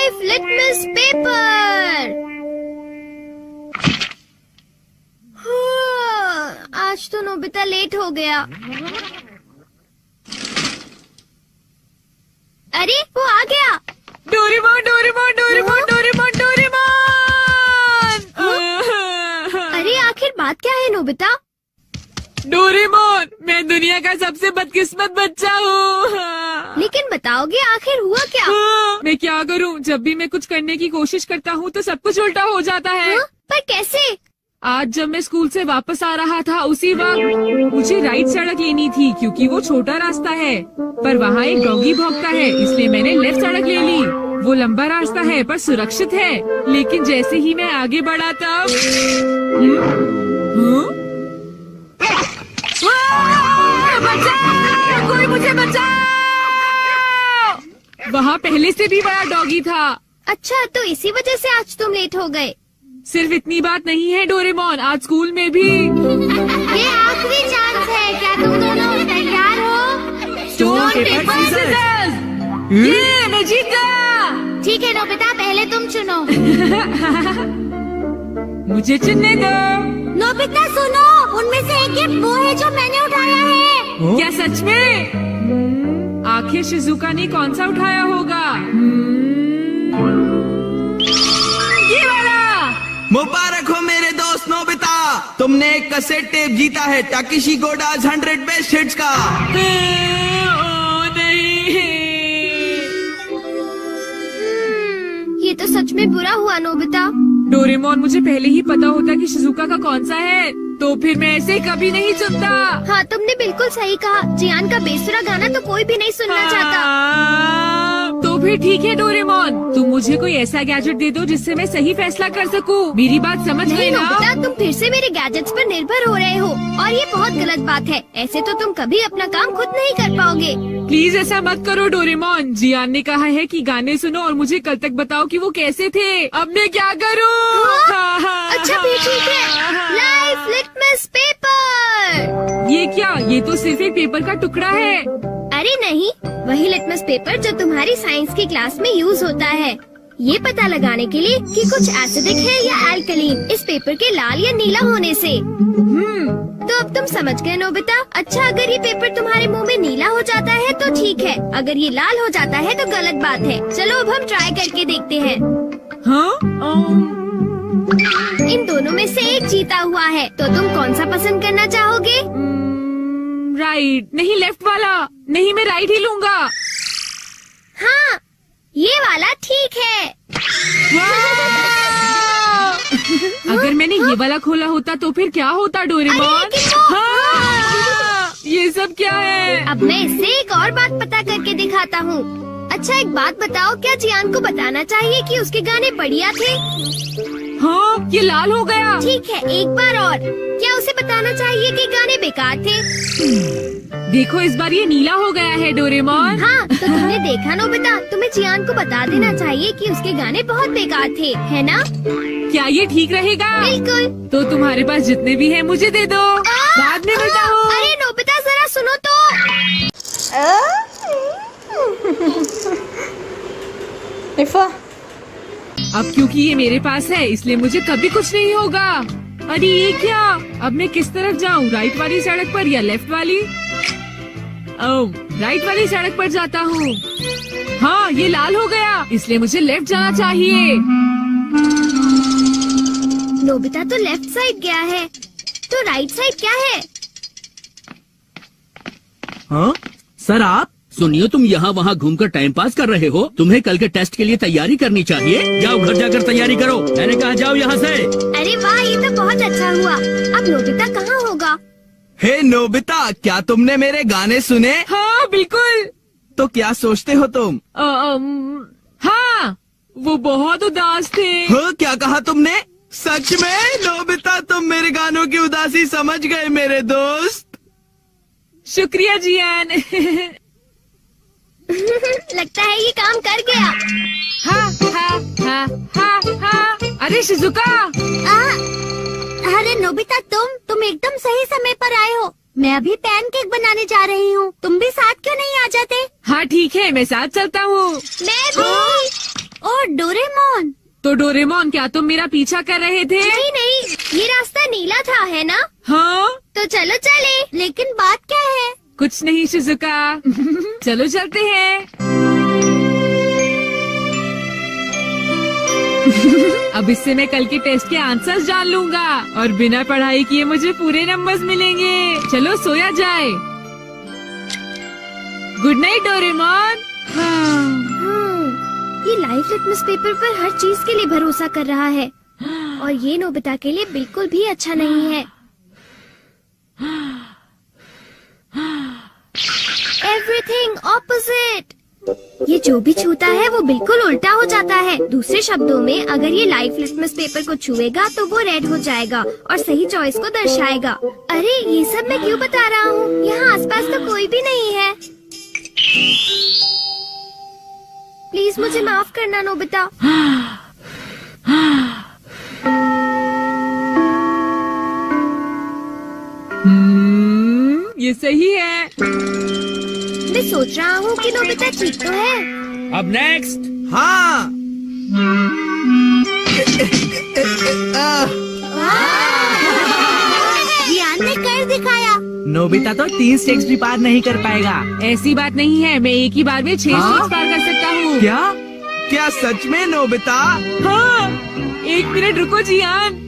Life litmus paper. आज तो Nobita late हो गया। अरे वो आ गया। Doraemon Doraemon Doraemon Doraemon Doraemon. अरे आखिर बात क्या है नोबिता? डोरेमोन, मैं दुनिया का सबसे बदकिस्मत बच्चा हूँ। लेकिन बताओगे आखिर हुआ क्या? मैं क्या करूँ? जब भी मैं कुछ करने की कोशिश करता हूँ तो सब कुछ उल्टा हो जाता है। पर कैसे? आज जब मैं स्कूल से वापस आ रहा था उसी वक्त मुझे राइट सड़क लेनी थी क्योंकि वो छोटा रास्ता है, पर वहाँ एक डॉगी भौंकता है, इसलिए मैंने लेफ्ट सड़क ले ली। वो लंबा रास्ता है पर सुरक्षित है, लेकिन जैसे ही मैं आगे बढ़ा तब बचाओ! कोई मुझे बचाओ! वहाँ पहले से भी बड़ा डॉगी था। अच्छा, तो इसी वजह से आज तुम लेट हो गए। सिर्फ इतनी बात नहीं है डोरेमोन, आज स्कूल में भी ये आखिरी चांस है। क्या तुम दोनों तैयार हो? Stone paper scissors. ये मैं जीत गया। ठीक है नोबिता, पहले तुम चुनो। मुझे चुनने दो। नोबिता सुनो, उनमें से एक गिफ्ट वो है जो मैंने उठाया है। क्या सच में? आखिर शिजुका ने कौन सा उठाया होगा? ये वाला। मुबारक हो मेरे दोस्त नोबिता, तुमने एक कैसेट टेप जीता है टाकेशी गोडाज 100 बेस्ट हिट्स का। ओ नहीं। ये तो सच में बुरा हुआ नोबिता। डोरेमोन, मुझे पहले ही पता होता कि शिजुका का कौन सा है तो फिर मैं ऐसे कभी नहीं सुनता। हाँ, तुमने बिल्कुल सही कहा। जियान का बेसुरा गाना तो कोई भी नहीं सुनना चाहता। तो फिर ठीक है डोरेमोन, तुम मुझे कोई ऐसा गैजेट दे दो जिससे मैं सही फैसला कर सकूं। मेरी बात समझ गई ना? नोबिता, तुम फिर से मेरे गैजेट्स पर निर्भर हो रहे हो और ये बहुत गलत बात है। ऐसे तो तुम कभी अपना काम खुद नहीं कर पाओगे। प्लीज ऐसा मत करो डोरेमोन। जियान ने कहा है कि गाने सुनो और मुझे कल तक बताओ कि वो कैसे थे। अब मैं क्या करूं? अच्छा फिर ठीक है। Life litmus paper. ये क्या? ये तो सिर्फ एक पेपर का टुकड़ा है। अरे नहीं, वही लिटमस पेपर जो तुम्हारी साइंस की क्लास में यूज होता है, ये पता लगाने के लिए कि कुछ एसिडिक है या अल्कलीन इस पेपर के लाल या नीला होने से। तो अब तुम समझ गए नोबिता। अच्छा, अगर ये पेपर तुम्हारे मुंह में नीला हो जाता है तो ठीक है, अगर ये लाल हो जाता है तो गलत बात है। चलो अब हम ट्राई करके देखते हैं। इन दोनों में से एक जीता हुआ है, तो तुम कौन सा पसंद करना चाहोगे? राइट। नहीं, लेफ्ट वाला। नहीं, मैं राइट ही लूंगा। हाँ, ये वाला ठीक है। अगर मैंने ये वाला खोला होता तो फिर क्या होता डोरेमोन? ये सब क्या है? अब मैं इससे एक और बात पता करके दिखाता हूँ। अच्छा एक बात बताओ, क्या जियान को बताना चाहिए कि उसके गाने बढ़िया थे? हाँ, ये लाल हो गया। ठीक है, एक बार और, क्या उसे बताना चाहिए कि गाने बेकार थे? देखो इस बार ये नीला हो गया है डोरेमोन। हाँ, तो तुमने देखा नोबिता, तुम्हें जियान को बता देना चाहिए कि उसके गाने बहुत बेकार थे, है ना? क्या ये ठीक रहेगा? बिल्कुल। तो तुम्हारे पास जितने भी हैं मुझे दे दो, बाद में बताओ। अरे नोबिता जरा सुनो तो। इफ़ा, अब क्योंकि ये मेरे पास है इसलिए मुझे कभी कुछ नहीं होगा। अरे ये क्या? अब मैं किस तरफ जाऊँ, राइट वाली सड़क पर या लेफ्ट वाली? ओह, राइट वाली सड़क पर जाता हूँ। हाँ, ये लाल हो गया, इसलिए मुझे लेफ्ट जाना चाहिए। नोबिता तो लेफ्ट साइड गया है, तो राइट साइड क्या है? हाँ सर, आप सुनिए, तुम यहाँ वहाँ घूमकर टाइम पास कर रहे हो। तुम्हें कल के टेस्ट के लिए तैयारी करनी चाहिए। जाओ घर जाकर तैयारी करो। मैंने कहा जाओ यहाँ से। अरे वाह, ये तो बहुत अच्छा हुआ। अब नोबिता कहाँ होगा? हे नोबिता, क्या तुमने मेरे गाने सुने? हाँ बिल्कुल। तो क्या सोचते हो तुम? हाँ, वो बहुत उदास थे। हाँ, क्या कहा तुमने? सच में नोबिता, तुम मेरे गानों की उदासी समझ गए मेरे दोस्त। शुक्रिया जियान। लगता है ये काम कर गया। हाँ हाँ हाँ हाँ हाँ। अरे शिजुका। अरे नोबिता, तुम एकदम सही समय पर आए हो। मैं अभी पैनकेक बनाने जा रही हूँ, तुम भी साथ क्यों नहीं आ जाते? हाँ ठीक है, मैं साथ चलता हूँ। मैं भी। और डोरेमोन। तो डोरेमोन, क्या तुम मेरा पीछा कर रहे थे? नहीं नहीं, ये रास्ता नीला था, है ना? हाँ, तो चलो चले। लेकिन बात क्या है? कुछ नहीं शिजुका। चलो चलते हैं। अब इससे मैं कल के टेस्ट के आंसर्स जान लूंगा और बिना पढ़ाई किए मुझे पूरे नंबर्स मिलेंगे। चलो सोया जाए। Good night Doraemon. ये लाइफ लिटमस पेपर पर हर चीज के लिए भरोसा कर रहा है और ये नोबिता के लिए बिल्कुल भी अच्छा नहीं है। Everything opposite. ये जो भी छूता है वो बिल्कुल उल्टा हो जाता है। दूसरे शब्दों में, अगर ये लाइफ लिटमस पेपर को छुएगा तो वो रेड हो जाएगा और सही चॉइस को दर्शाएगा। अरे ये सब मैं क्यों बता रहा हूँ? यहाँ आसपास तो कोई भी नहीं है। प्लीज मुझे माफ करना नोबिता। ये सही है। मैं सोच रहा हूँ कि नोबिता ठीक तो है। अब नेक्स्ट। हाँ। जियान ने कर दिखाया। नोबिता तो 3 स्टेक्स भी पार नहीं कर पाएगा। ऐसी बात नहीं है, मैं एक ही बार में 6 स्टेप्स पार कर सकता हूँ। क्या? क्या सच में नोबिता? हाँ, 1 मिनट रुको जियान।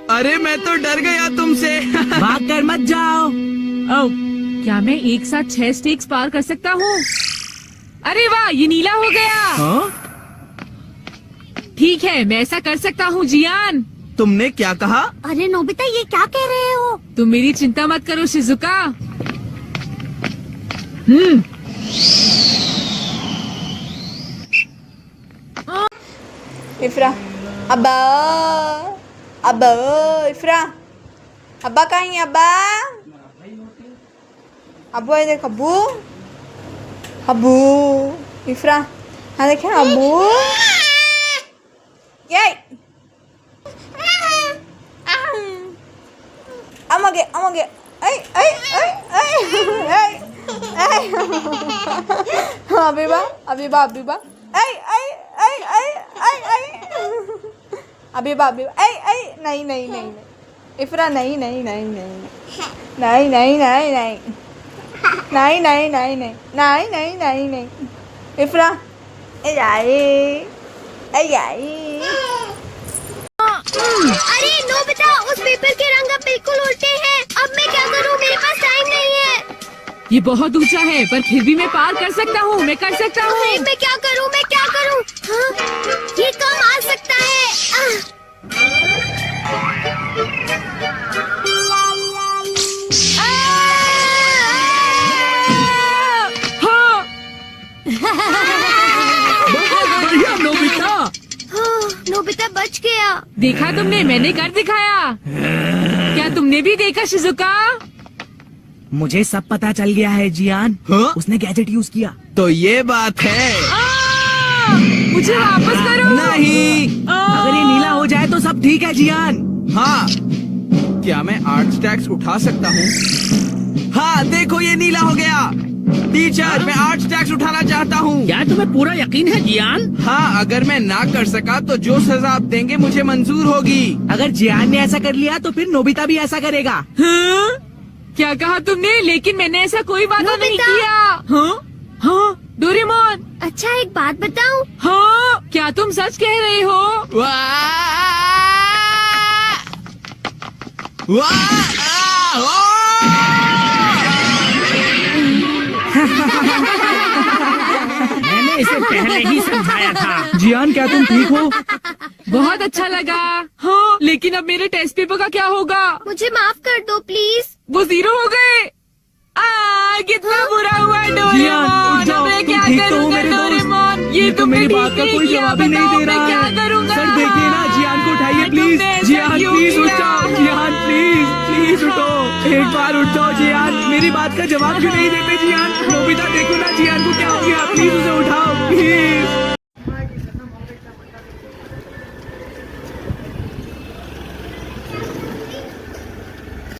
अरे मैं तो डर गया तुमसे। भाग कर मत जाओ। ओह, क्या मैं एक साथ 6 स्टेक्स पार कर सकता हूँ? अरे वाह, ये नीला हो गया। हाँ? ठीक है, मैं ऐसा कर सकता हूँ जियान। तुमने क्या कहा? अरे नोबिता, ये क्या कह रहे हो? तुम मेरी चिंता मत करो शिजुका। इफ्रा, अब्बा, अब्बा, इफ्रा, अब्बा कहाँ है अब्बा? अब्बू है, देख अब्बू, अब्बू, इफ्रा, हाँ देखे अब्बू, ये, अमगे, ऐ, अबीबा, अबीबा, नहीं, इफ्रा नहीं, इफ्रा, अरे नोबिता, उस पेपर के रंग अब बिल्कुल उल्टे हैं। अब मैं क्या करूँ? मेरे पास टाइम नहीं है। ये बहुत ऊंचा है, पर फिर भी मैं पार कर सकता हूँ। मैं कर सकता हूँ। अरे मैं क्या करूँ? हाँ? ये कम आ सकता है। हाँ, बढ़िया नोबिता। नोबिता बच गया। देखा तुमने, मैंने कर दिखाया। क्या तुमने भी देखा शिजुका? मुझे सब पता चल गया है जियान। हाँ? उसने गैजेट यूज किया। तो ये बात है। मुझे वापस करो। नहीं। अगर ये नीला हो जाए तो सब ठीक है जियान। हाँ। क्या मैं 8 स्टैक्स उठा सकता हूँ? हाँ, देखो ये नीला हो गया। टीचर, मैं 8 स्टैक्स उठाना चाहता हूँ। क्या तुम्हें पूरा यकीन है जियान? हाँ, अगर मैं ना कर सका तो जो सजा आप देंगे मुझे मंजूर होगी। अगर जियान ने ऐसा कर लिया तो फिर नोबिता भी ऐसा करेगा। हाँ? क्या कहा तुमने? लेकिन मैंने ऐसा कोई वादा नहीं नोबिता! किया। हाँ? हाँ? डोरेमोन। अच्छा, एक बात बताऊं? हाँ? क्या तुम सच कह रहे हो? मैंने इसे पहले ही समझाया था। जियान, क्या तुम ठीक हो? बहुत अच्छा लगा। हाँ, लेकिन अब मेरे टेस्ट पेपर का क्या होगा? मुझे माफ कर दो प्लीज। वो 0 हो गए। कितना बुरा हुआ जियान, डोरेमोन। उठ जाओ, अब मैं तुम क्या ठीक तो हो करूँगा मेरे दोस्त? डोरेमोन? ये तो मेरी बात का कोई जवाब ही नहीं दे रहा क्या है। करूँगा? सर देखिए ना, जियान को उठाइए प्लीज। तुमने ऐसा जियान क्यों प्लीज उठ किया? जाओ। जियान प्लीज उठो। एक बार उठ जाओ जियान। मेरी बात का जवाब क्यों नहीं देते जियान? नोबिता देखो ना, जियान को क्या हो गया? प्लीज उसे उठाओ प्लीज।